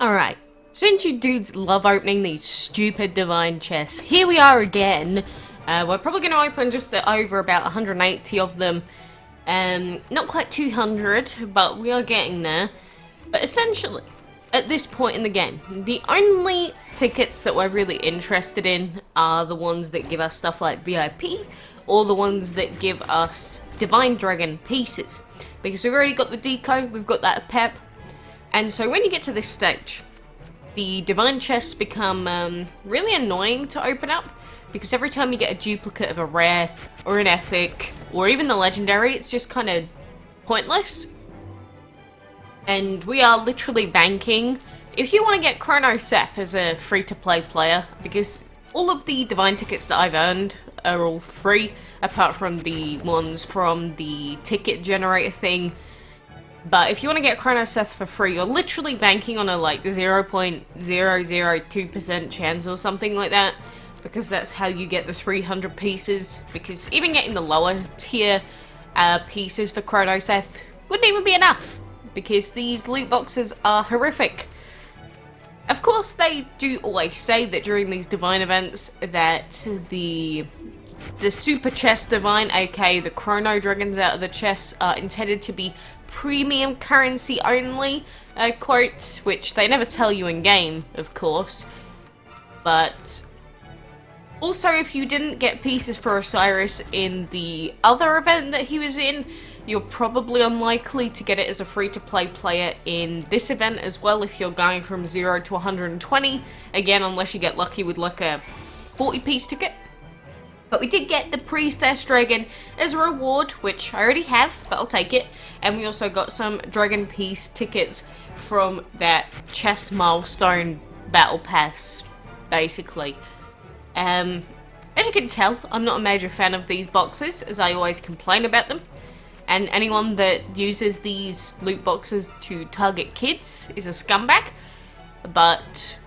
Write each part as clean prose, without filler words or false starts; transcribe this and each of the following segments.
Alright, since you dudes love opening these stupid divine chests, here we are again. We're probably going to open just over about 180 of them. Not quite 200, but we are getting there. But essentially, at this point in the game, the only tickets that we're really interested in are the ones that give us stuff like VIP, or the ones that give us Divine Dragon pieces. Because we've already got the deco, we've got that pep. And so when you get to this stage, the divine chests become really annoying to open up, because every time you get a duplicate of a rare, or an epic, or even the legendary, it's just kind of pointless. And we are literally banking. If you want to get Chrono Seth as a free-to-play player, because all of the divine tickets that I've earned are all free, apart from the ones from the ticket generator thing. But if you want to get Chrono Seth for free, you're literally banking on a like 0.002% chance or something like that, because that's how you get the 300 pieces. Because even getting the lower tier pieces for Chrono Seth wouldn't even be enough, because these loot boxes are horrific. Of course, they do always say that during these divine events that the super chest divine, aka the chrono dragons out of the chests, are intended to be premium currency only, quotes, which they never tell you in game, of course. But also, if you didn't get pieces for Osiris in the other event that he was in, you're probably unlikely to get it as a free-to-play player in this event as well, if you're going from 0 to 120, again, unless you get lucky with like a 40-piece ticket. But we did get the Priestess Dragon as a reward, which I already have, but I'll take it. And we also got some Dragon Piece tickets from that chest milestone battle pass, basically. As you can tell, I'm not a major fan of these boxes, as I always complain about them. And anyone that uses these loot boxes to target kids is a scumbag. But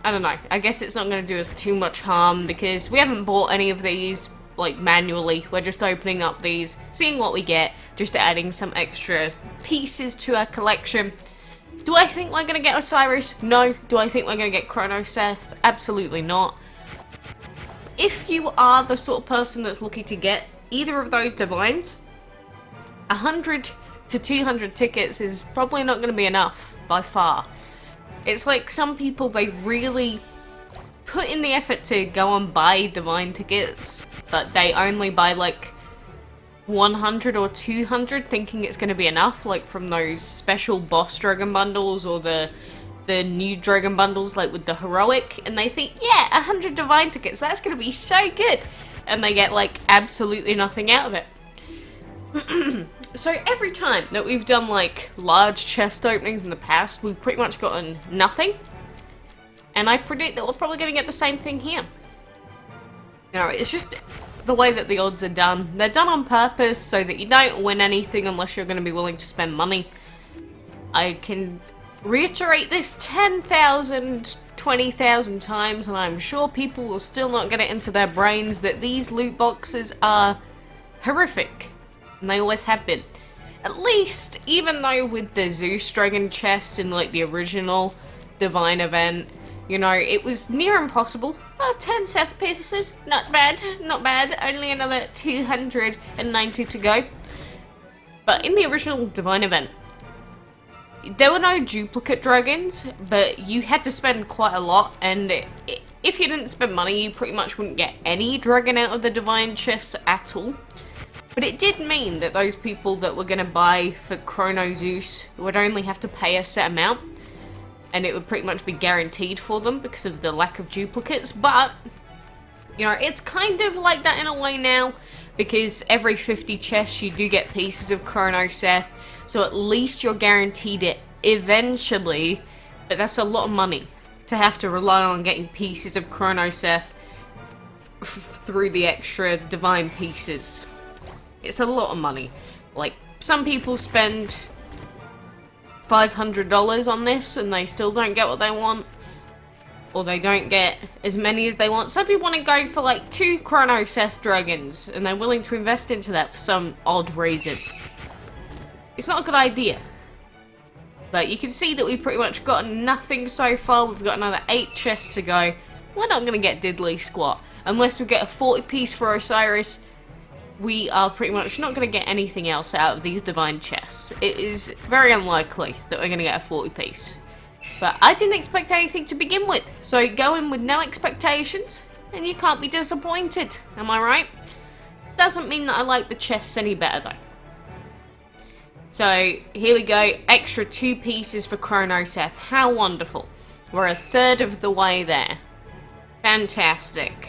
I don't know, I guess it's not going to do us too much harm, because we haven't bought any of these, like, manually. We're just opening up these, seeing what we get, just adding some extra pieces to our collection. Do I think we're going to get Osiris? No. Do I think we're going to get Chrono Seth? Absolutely not. If you are the sort of person that's looking to get either of those divines, 100 to 200 tickets is probably not going to be enough, by far. It's like some people, they really put in the effort to go and buy divine tickets, but they only buy like 100 or 200 thinking it's going to be enough, like from those special boss dragon bundles or the new dragon bundles, like with the heroic, and they think, yeah, 100 divine tickets, that's going to be so good, and they get like absolutely nothing out of it. So every time that we've done like large chest openings in the past, we've pretty much gotten nothing. And I predict that we're probably going to get the same thing here. Alright, it's just the way that the odds are done. They're done on purpose so that you don't win anything unless you're going to be willing to spend money. I can reiterate this 10,000, 20,000 times, and I'm sure people will still not get it into their brains that these loot boxes are horrific. And they always have been. At least, even though with the Zeus Dragon chests in like the original Divine event, you know, it was near impossible. Oh, 10 Seth pieces, not bad, not bad. Only another 290 to go. But in the original Divine event, there were no duplicate dragons, but you had to spend quite a lot, and if you didn't spend money, you pretty much wouldn't get any dragon out of the Divine chests at all. But it did mean that those people that were going to buy for Chrono Zeus would only have to pay a set amount, and it would pretty much be guaranteed for them because of the lack of duplicates. But, you know, it's kind of like that in a way now, because every 50 chests you do get pieces of Chrono Seth, so at least you're guaranteed it eventually, but that's a lot of money to have to rely on getting pieces of Chrono Seth through the extra divine pieces. It's a lot of money. Like, some people spend $500 on this and they still don't get what they want, or they don't get as many as they want. Some people want to go for like 2 Chrono Seth dragons, and they're willing to invest into that for some odd reason. It's not a good idea. But you can see that we've pretty much got nothing so far. We've got another 8 chests to go. We're not going to get diddly squat. Unless we get a 40 piece for Osiris, we are pretty much not going to get anything else out of these divine chests. It is very unlikely that we're going to get a 40 piece. But I didn't expect anything to begin with. So go in with no expectations and you can't be disappointed. Am I right? Doesn't mean that I like the chests any better though. So here we go, extra 2 pieces for Chrono Seth. How wonderful. We're a third of the way there. Fantastic.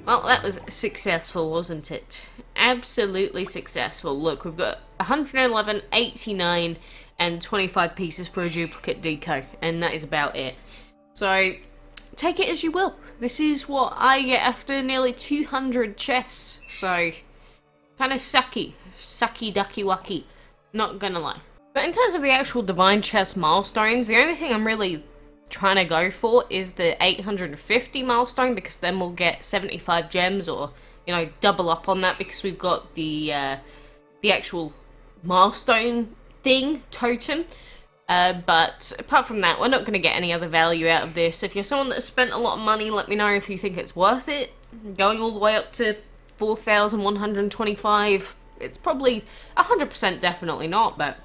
Well, that was successful, wasn't it? Absolutely successful. Look, we've got 111, 89, and 25 pieces for a duplicate deco, and that is about it. So, take it as you will. This is what I get after nearly 200 chests, so kind of sucky. Sucky ducky wucky, not gonna lie. But in terms of the actual divine chest milestones, the only thing I'm really trying to go for is the 850 milestone, because then we'll get 75 gems, or you know, double up on that, because we've got the actual milestone thing, totem. But apart from that, we're not going to get any other value out of this. If you're someone that has spent a lot of money, let me know if you think it's worth it. Going all the way up to 4,125, it's probably 100% definitely not, but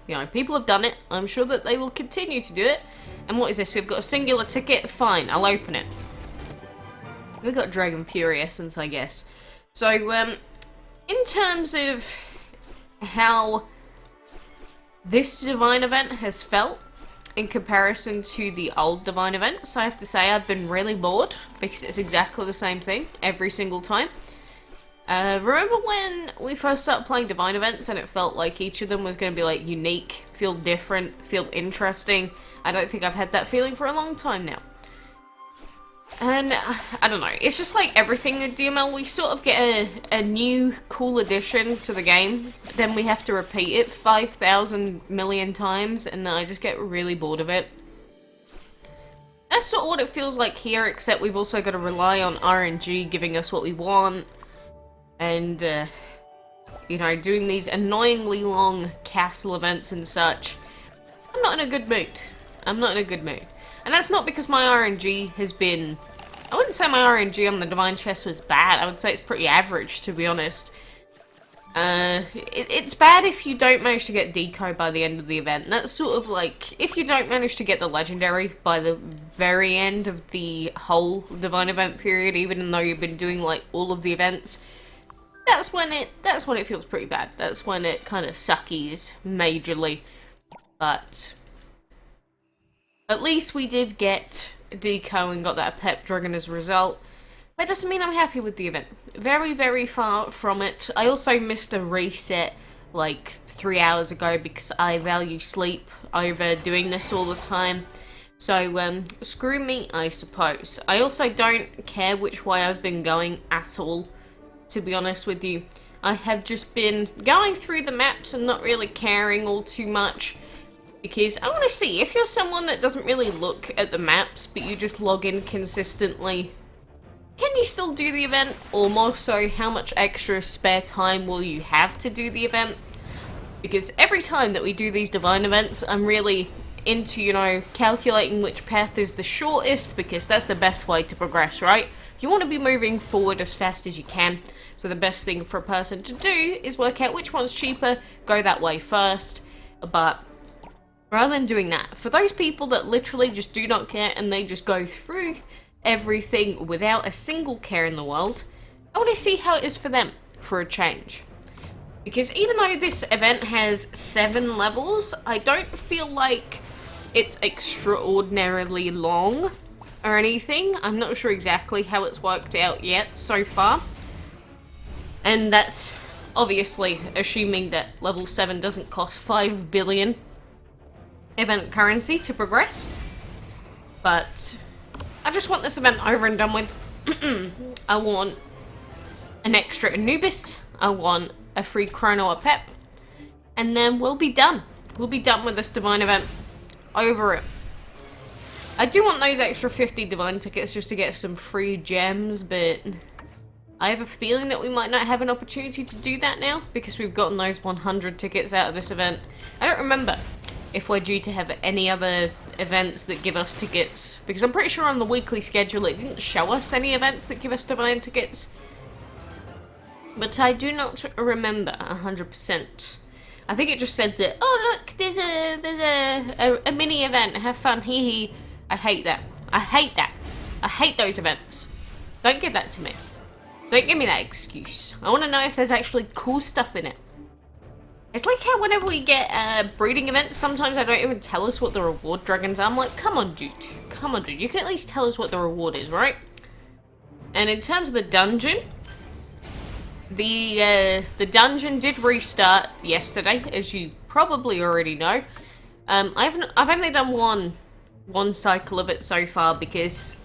you know, people have done it. I'm sure that they will continue to do it. And what is this? We've got a singular ticket. Fine, I'll open it. We've got Dragon Fury Essence, I guess. So, in terms of how this divine event has felt in comparison to the old divine events, I have to say I've been really bored, because it's exactly the same thing every single time. Remember when we first started playing divine events and it felt like each of them was going to be like unique, feel different, feel interesting? I don't think I've had that feeling for a long time now. And I don't know, it's just like everything in DML, we sort of get a new cool addition to the game, then we have to repeat it 5,000 million times, and then I just get really bored of it. That's sort of what it feels like here, except we've also got to rely on RNG giving us what we want. And, you know, doing these annoyingly long castle events and such. I'm not in a good mood. I'm not in a good mood. And that's not because my RNG has been... I wouldn't say my RNG on the Divine Chest was bad. I would say it's pretty average, to be honest. It's bad if you don't manage to get deco by the end of the event. That's sort of like, if you don't manage to get the legendary by the very end of the whole Divine Event period, even though you've been doing, like, all of the events... That's when it feels pretty bad. That's when it kind of suckies majorly. But at least we did get deco and got that pep dragon as a result. That doesn't mean I'm happy with the event. Very, very far from it. I also missed a reset like 3 hours ago because I value sleep over doing this all the time. So, screw me, I suppose. I also don't care which way I've been going at all. To be honest with you, I have just been going through the maps and not really caring all too much, because I want to see, if you're someone that doesn't really look at the maps but you just log in consistently, can you still do the event? Or more so, how much extra spare time will you have to do the event? Because every time that we do these divine events, I'm really into, you know, calculating which path is the shortest, because that's the best way to progress, right? You want to be moving forward as fast as you can, so the best thing for a person to do is work out which one's cheaper, go that way first. But rather than doing that, for those people that literally just do not care and they just go through everything without a single care in the world, I want to see how it is for them for a change. Because even though this event has 7 levels, I don't feel like it's extraordinarily long or anything. I'm not sure exactly how it's worked out yet so far. And that's obviously assuming that level 7 doesn't cost 5 billion event currency to progress. But I just want this event over and done with. I want an extra Anubis. I want a free chrono or pep. And then we'll be done. We'll be done with this divine event. Over it. I do want those extra 50 divine tickets just to get some free gems, but I have a feeling that we might not have an opportunity to do that now, because we've gotten those 100 tickets out of this event. I don't remember if we're due to have any other events that give us tickets, because I'm pretty sure on the weekly schedule it didn't show us any events that give us divine tickets. But I do not remember 100%. I think it just said that, oh look, there's a mini event, have fun, hee hee. I hate that. I hate that. I hate those events. Don't give that to me. Don't give me that excuse. I want to know if there's actually cool stuff in it. It's like how whenever we get breeding events, sometimes they don't even tell us what the reward dragons are. I'm like, come on dude. Come on dude. You can at least tell us what the reward is, right? And in terms of the dungeon, the dungeon did restart yesterday, as you probably already know. I've only done one cycle of it so far because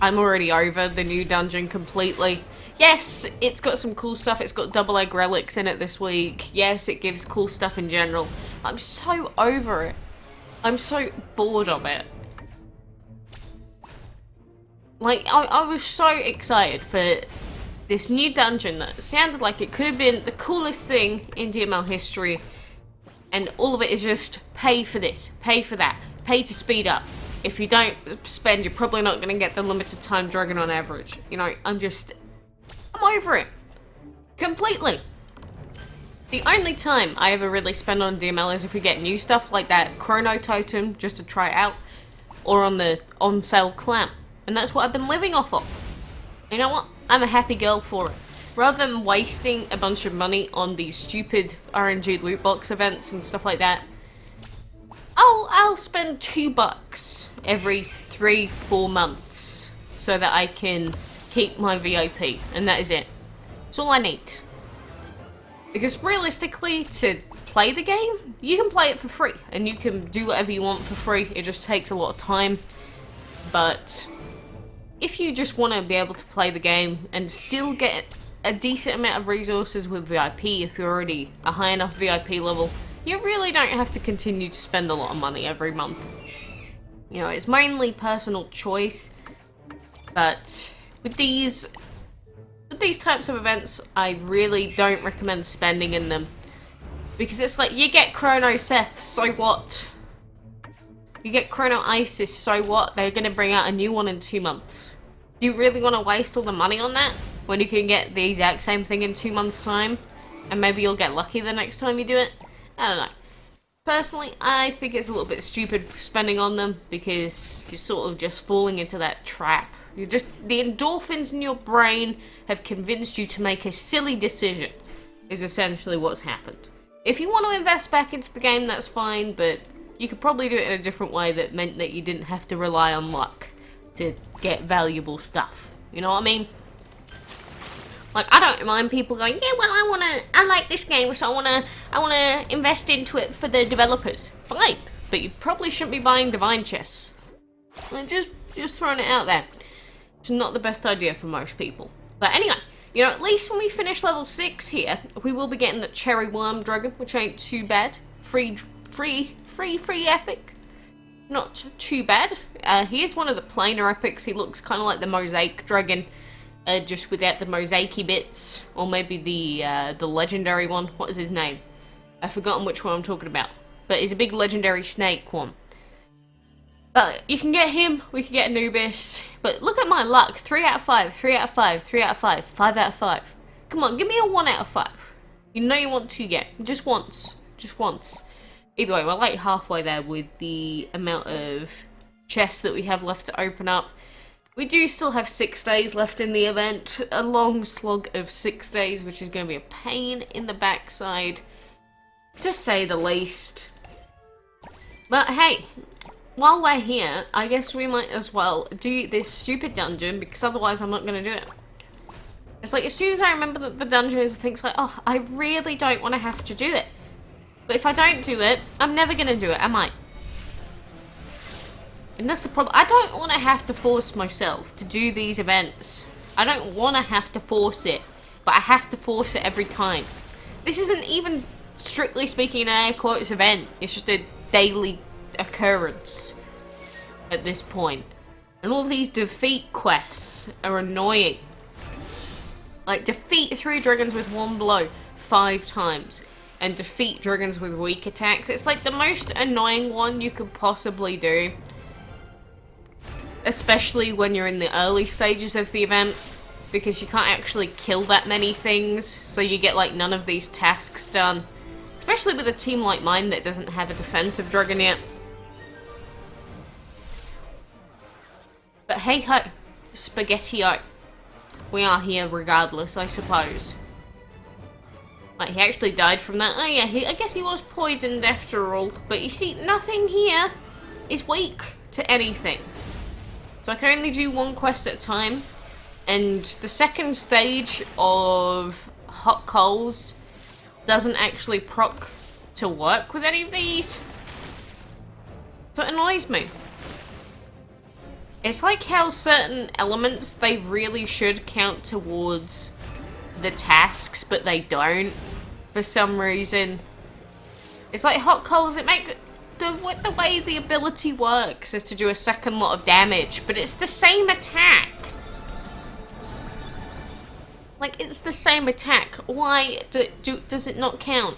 I'm already over the new dungeon completely. Yes, it's got some cool stuff. It's got double egg relics in it this week. Yes, it gives cool stuff in general. I'm so over it. I'm so bored of it. Like, I was so excited for this new dungeon that sounded like it could have been the coolest thing in DML history. And all of it is just pay for this, pay for that, pay to speed up. If you don't spend, you're probably not going to get the limited time dragon on average. You know, I'm over it. Completely. The only time I ever really spend on DML is if we get new stuff like that chrono totem just to try it out, or on the on sale clamp. And that's what I've been living off of. You know what? I'm a happy girl for it. Rather than wasting a bunch of money on these stupid RNG loot box events and stuff like that, I'll spend $2 every 3-4 months so that I can keep my VIP, and that is it. That's all I need. Because realistically, to play the game, you can play it for free, and you can do whatever you want for free. It just takes a lot of time. But if you just want to be able to play the game and still get a decent amount of resources with VIP, if you're already a high enough VIP level, you really don't have to continue to spend a lot of money every month. You know, it's mainly personal choice, but with these types of events, I really don't recommend spending in them. Because it's like, you get chrono seth, so what? You get chrono isis, so what? They're gonna bring out a new one in 2 months. Do you really want to waste all the money on that when you can get the exact same thing in 2 months' time? And maybe you'll get lucky the next time you do it? I don't know. Personally, I think it's a little bit stupid spending on them because you're sort of just falling into that trap. The endorphins in your brain have convinced you to make a silly decision, is essentially what's happened. If you want to invest back into the game, that's fine, but you could probably do it in a different way that meant that you didn't have to rely on luck to get valuable stuff. You know what I mean? Like, I don't mind people going, yeah, well, I like this game, so I wanna invest into it for the developers. Fine, but you probably shouldn't be buying divine chests. Like, just throwing it out there. It's not the best idea for most people. But anyway, you know, at least when we finish level 6 here, we will be getting the cherry worm dragon, which ain't too bad. Free epic. Not too bad. He is one of the planar epics. He looks kind of like the mosaic dragon, just without the mosaic-y bits, or maybe the legendary one. What is his name? I've forgotten which one I'm talking about. But he's a big legendary snake one. But you can get him, we can get Anubis. But look at my luck. 3 out of 5, 3 out of 5, 3 out of 5, 5 out of 5. Come on, give me a 1 out of 5. You know you want to get. Just once. Just once. Either way, we're like halfway there with the amount of chests that we have left to open up. We do still have 6 days left in the event. A long slog of 6 days, which is going to be a pain in the backside, to say the least. But hey, while we're here, I guess we might as well do this stupid dungeon, because otherwise I'm not going to do it. It's like, as soon as I remember that the dungeon is, I think it's like, oh, I really don't want to have to do it. But if I don't do it, I'm never going to do it, am I? And that's the problem. I don't want to have to force myself to do these events. I don't want to have to force it, but I have to force it every time. This isn't even, strictly speaking, an air quotes event. It's just a daily occurrence at this point. And all of these defeat quests are annoying. Like, defeat 3 dragons with 1 blow 5 times. And defeat dragons with weak attacks. It's like the most annoying one you could possibly do. Especially when you're in the early stages of the event. Because you can't actually kill that many things. So you get like none of these tasks done. Especially with a team like mine that doesn't have a defensive dragon yet. But hey ho, spaghetti-o. We are here regardless, I suppose. Like, he actually died from that. Oh yeah, I guess he was poisoned after all. But you see, nothing here is weak to anything. So I can only do 1 quest at a time. And the second stage of Hot Coals doesn't actually proc to work with any of these. So it annoys me. It's like how certain elements, they really should count towards the tasks, but they don't for some reason. It's like Hot Coals, it makes the way the ability works is to do a second lot of damage, but it's the same attack. Like, it's the same attack. Why does it not count?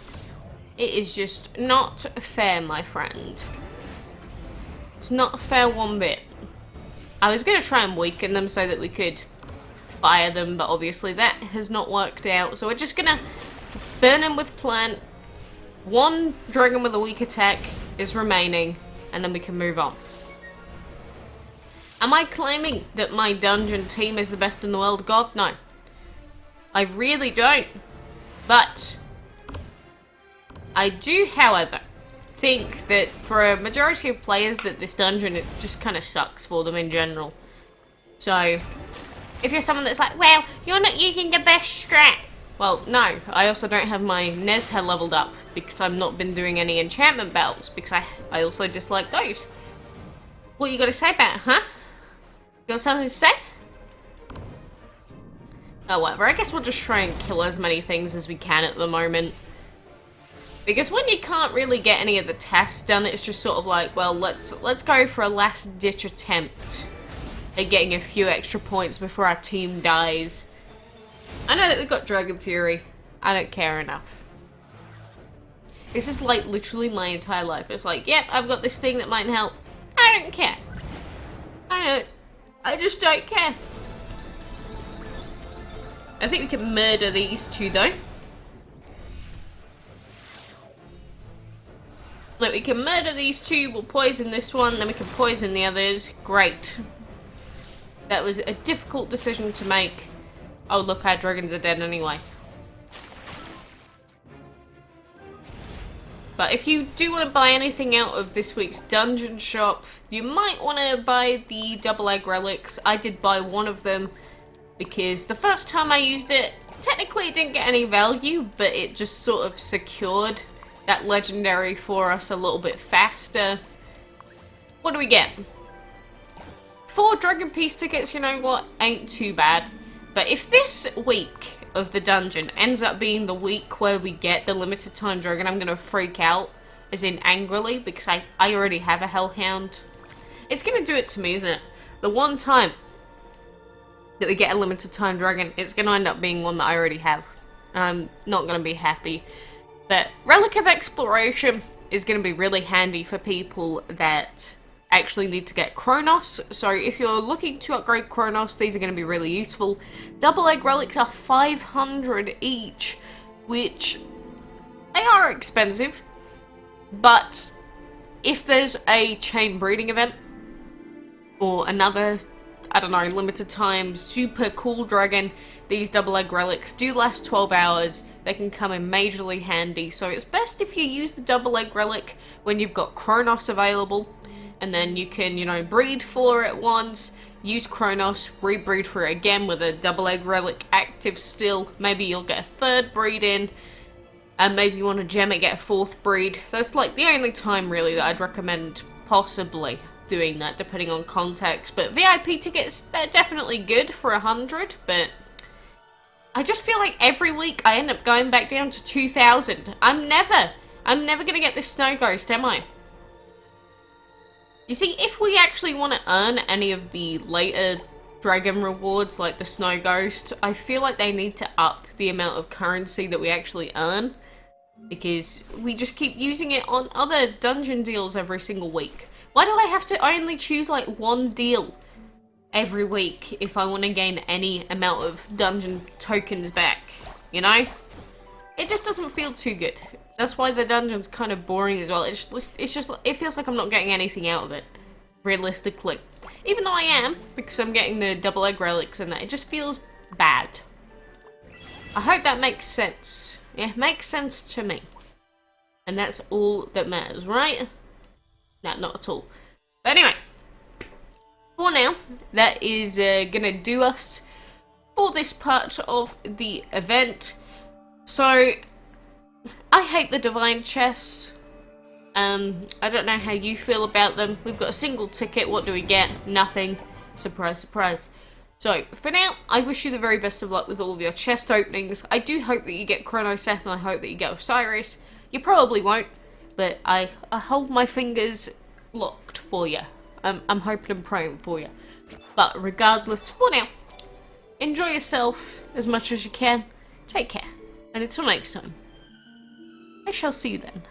It is just not fair, my friend. It's not fair one bit. I was going to try and weaken them so that we could fire them, but obviously that has not worked out. So we're just going to burn them with plant. 1 dragon with a weak attack is remaining, and then we can move on. Am I claiming that my dungeon team is the best in the world? God, no. I really don't. But I do, however, think that for a majority of players that this dungeon, it just kind of sucks for them in general. So if you're someone that's like, well, you're not using the best strat. Well, no, I also don't have my Nezha leveled up because I've not been doing any enchantment battles because I also dislike those. What you got to say about it, huh? You got something to say? Oh, whatever. I guess we'll just try and kill as many things as we can at the moment. Because when you can't really get any of the tasks done, it's just sort of like, well, let's go for a last-ditch attempt at getting a few extra points before our team dies. I know that we've got Dragon Fury. I don't care enough. This is like literally my entire life. It's like, yep, I've got this thing that might help. I don't care. I just don't care. I think we can murder these 2 though. Look, we can murder these 2, we'll poison this one, then we can poison the others. Great. That was a difficult decision to make. Oh look, our dragons are dead anyway. But if you do want to buy anything out of this week's dungeon shop, you might want to buy the double egg relics. I did buy 1 of them because the first time I used it, technically it didn't get any value, but it just sort of secured that legendary for us a little bit faster. What do we get? 4 Dragon Peace tickets, you know what? Ain't too bad. But if this week of the dungeon ends up being the week where we get the limited time dragon, I'm gonna freak out, as in angrily, because I already have a Hellhound. It's gonna do it to me, isn't it? The one time that we get a limited time dragon, it's gonna end up being one that I already have. I'm not gonna be happy. But Relic of Exploration is gonna be really handy for people that actually need to get Chronos. So if you're looking to upgrade Chronos, these are going to be really useful. Double egg relics are 500 each, which they are expensive, but if there's a chain breeding event or another, I don't know, limited time super cool dragon, these double egg relics do last 12 hours. They can come in majorly handy, so it's best if you use the double egg relic when you've got Chronos available. And then you can, you know, breed for it once, use Chronos, rebreed for it again with a double egg relic active still. Maybe you'll get a 3rd breed in, and maybe you want to gem it, get a 4th breed. That's like the only time really that I'd recommend possibly doing that, depending on context. But VIP tickets, they're definitely good for 100, but I just feel like every week I end up going back down to 2,000. I'm never gonna get this Snow Ghost, am I? You see, if we actually want to earn any of the later dragon rewards like the Snow Ghost, I feel like they need to up the amount of currency that we actually earn, because we just keep using it on other dungeon deals every single week. Why do I have to only choose like one deal every week if I want to gain any amount of dungeon tokens back, you know? It just doesn't feel too good. That's why the dungeon's kind of boring as well. It feels like I'm not getting anything out of it, realistically. Even though I am, because I'm getting the double egg relics and that, it just feels bad. I hope that makes sense. Yeah, it makes sense to me. And that's all that matters, right? No, not at all. But anyway, for now, that is gonna do us for this part of the event. So, I hate the divine chests. I don't know how you feel about them. We've got a single ticket. What do we get? Nothing. Surprise, surprise. So, for now, I wish you the very best of luck with all of your chest openings. I do hope that you get Chrono Seth, and I hope that you get Osiris. You probably won't, but I hold my fingers locked for you. I'm hoping and praying for you. But regardless, for now, enjoy yourself as much as you can. Take care. And until next time, I shall see you then.